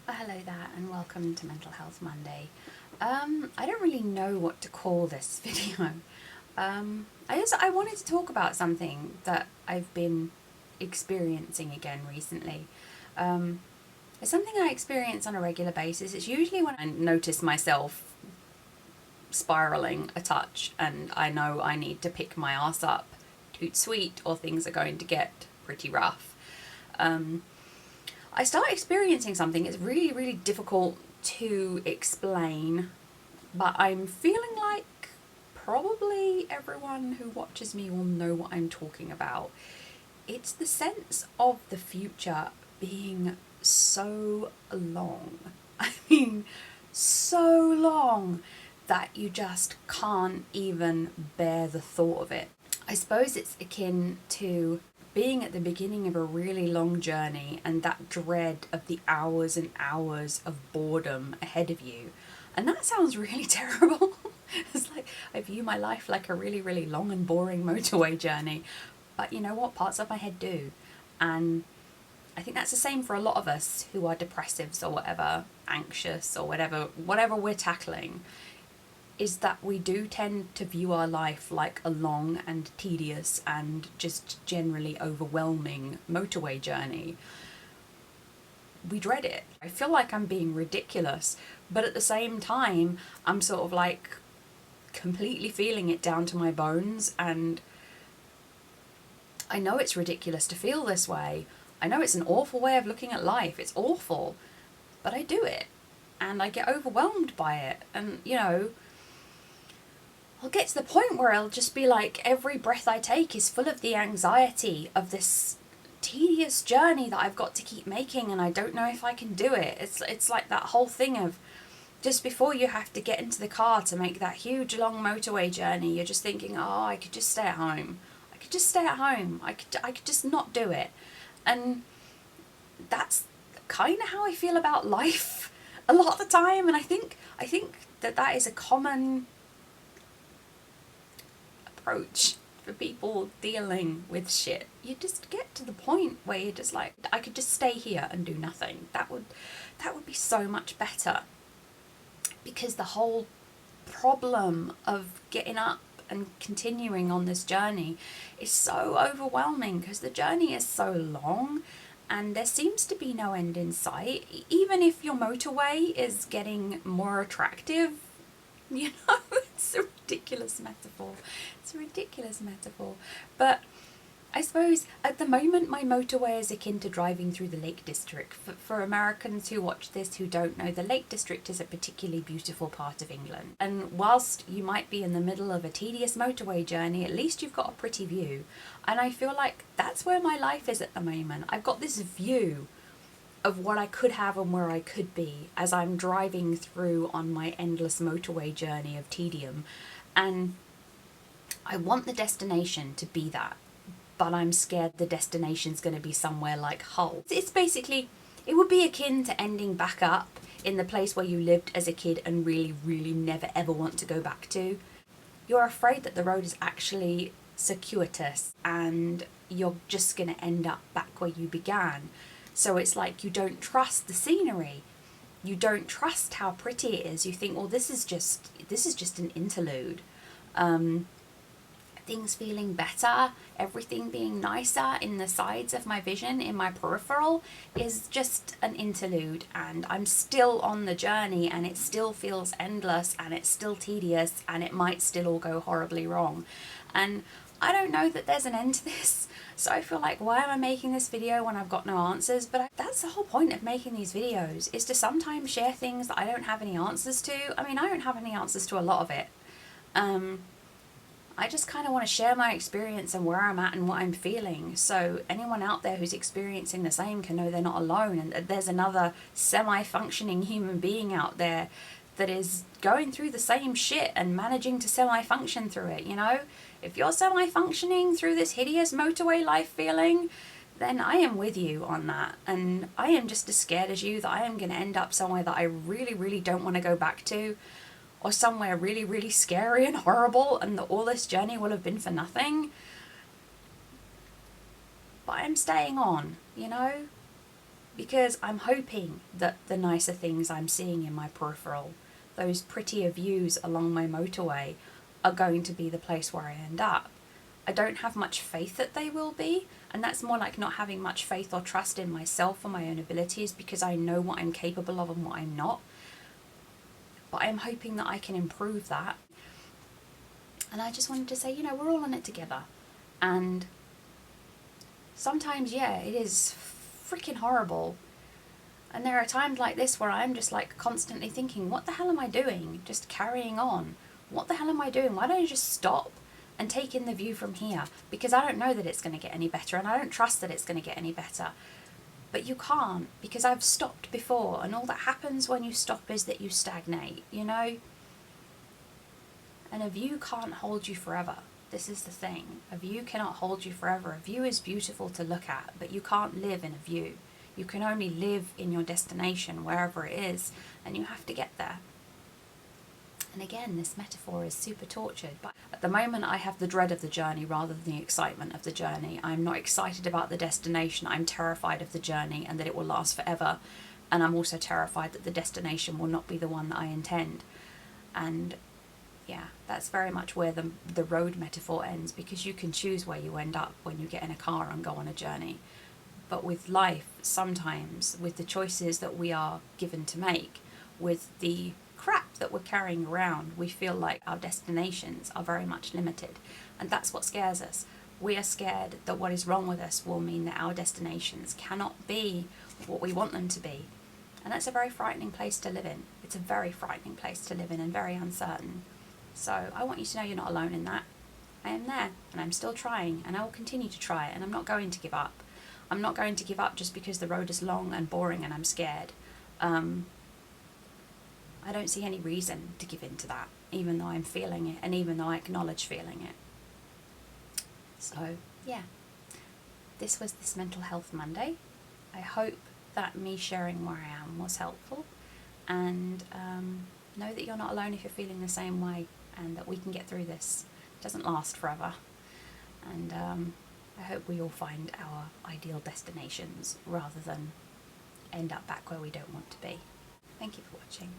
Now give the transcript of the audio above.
Hello there and welcome to Mental Health Monday. I don't really know what to call this video. I wanted to talk about something that I've been experiencing again recently. It's something I experience on a regular basis. It's usually when I notice myself spiraling a touch and I know I need to pick my ass up, toot sweet, or things are going to get pretty rough. I start experiencing something. It's really, really difficult to explain, but I'm feeling like probably everyone who watches me will know what I'm talking about. It's the sense of the future being so long. I mean, so long that you just can't even bear the thought of it. I suppose it's akin to being at the beginning of a really long journey and that dread of the hours and hours of boredom ahead of you. And that sounds really terrible. It's like I view my life like a really, really long and boring motorway journey. But you know what? Parts of my head do. And I think that's the same for a lot of us who are depressives or whatever, anxious or whatever we're tackling, is that we do tend to view our life like a long and tedious and just generally overwhelming motorway journey. We dread it. I feel like I'm being ridiculous, but at the same time, I'm sort of like completely feeling it down to my bones, and I know it's ridiculous to feel this way. I know it's an awful way of looking at life. It's awful, but I do it, and I get overwhelmed by it, and I'll get to the point where I'll just be like, every breath I take is full of the anxiety of this tedious journey that I've got to keep making, and I don't know if I can do it. It's like that whole thing of just before you have to get into the car to make that huge long motorway journey, you're just thinking, oh, I could just stay at home. I could just stay at home. I could just not do it. And that's kind of how I feel about life a lot of the time. And I think that is a common approach for people dealing with shit. You just get to the point where you're just like, I could just stay here and do nothing. That would be so much better. Because the whole problem of getting up and continuing on this journey is so overwhelming, because the journey is so long and there seems to be no end in sight. Even if your motorway is getting more attractive, it's a ridiculous metaphor. It's a ridiculous metaphor. But I suppose at the moment my motorway is akin to driving through the Lake District. For Americans who watch this who don't know, the Lake District is a particularly beautiful part of England. And whilst you might be in the middle of a tedious motorway journey, at least you've got a pretty view. And I feel like that's where my life is at the moment. I've got this view of what I could have and where I could be as I'm driving through on my endless motorway journey of tedium. And I want the destination to be that, but I'm scared the destination's going to be somewhere like Hull. It's basically, it would be akin to ending back up in the place where you lived as a kid and really, really never ever want to go back to. You're afraid that the road is actually circuitous and you're just going to end up back where you began. So it's like you don't trust the scenery. You don't trust how pretty it is. You think, well, this is just an interlude. Things feeling better, everything being nicer in the sides of my vision, in my peripheral, is just an interlude, and I'm still on the journey, and it still feels endless, and it's still tedious, and it might still all go horribly wrong. And I don't know that there's an end to this, so I feel like, why am I making this video when I've got no answers? But that's the whole point of making these videos, is to sometimes share things that I don't have any answers to. I mean, I don't have any answers to a lot of it. I just kind of want to share my experience and where I'm at and what I'm feeling, so anyone out there who's experiencing the same can know they're not alone, and that there's another semi-functioning human being out there that is going through the same shit and managing to semi-function through it, If you're semi-functioning through this hideous motorway life feeling, then I am with you on that, and I am just as scared as you that I am going to end up somewhere that I really, really don't want to go back to, or somewhere really, really scary and horrible, and that all this journey will have been for nothing. But I'm staying on, because I'm hoping that the nicer things I'm seeing in my peripheral, those prettier views along my motorway, are going to be the place where I end up. I don't have much faith that they will be, and that's more like not having much faith or trust in myself or my own abilities, because I know what I'm capable of and what I'm not. But I'm hoping that I can improve that. And I just wanted to say, we're all in it together. And sometimes, yeah, it is freaking horrible. And there are times like this where I'm just like constantly thinking, what the hell am I doing? Just carrying on. What the hell am I doing? Why don't I just stop and take in the view from here? Because I don't know that it's going to get any better, and I don't trust that it's going to get any better. But you can't, because I've stopped before, and all that happens when you stop is that you stagnate, And a view can't hold you forever. This is the thing. A view cannot hold you forever. A view is beautiful to look at, but you can't live in a view. You can only live in your destination, wherever it is, and you have to get there. And again, this metaphor is super tortured, but at the moment I have the dread of the journey rather than the excitement of the journey. I'm not excited about the destination. I'm terrified of the journey and that it will last forever. And I'm also terrified that the destination will not be the one that I intend. And yeah, that's very much where the road metaphor ends, because you can choose where you end up when you get in a car and go on a journey. But with life, sometimes, with the choices that we are given to make, with the crap that we're carrying around, we feel like our destinations are very much limited. And that's what scares us. We are scared that what is wrong with us will mean that our destinations cannot be what we want them to be. And that's a very frightening place to live in. It's a very frightening place to live in, and very uncertain. So I want you to know you're not alone in that. I am there, and I'm still trying, and I will continue to try, and I'm not going to give up. I'm not going to give up just because the road is long and boring and I'm scared. I don't see any reason to give in to that, even though I'm feeling it, and even though I acknowledge feeling it. So, yeah. This was this Mental Health Monday. I hope that me sharing where I am was helpful, and know that you're not alone if you're feeling the same way, and that we can get through this. It doesn't last forever. And I hope we all find our ideal destinations rather than end up back where we don't want to be. Thank you for watching.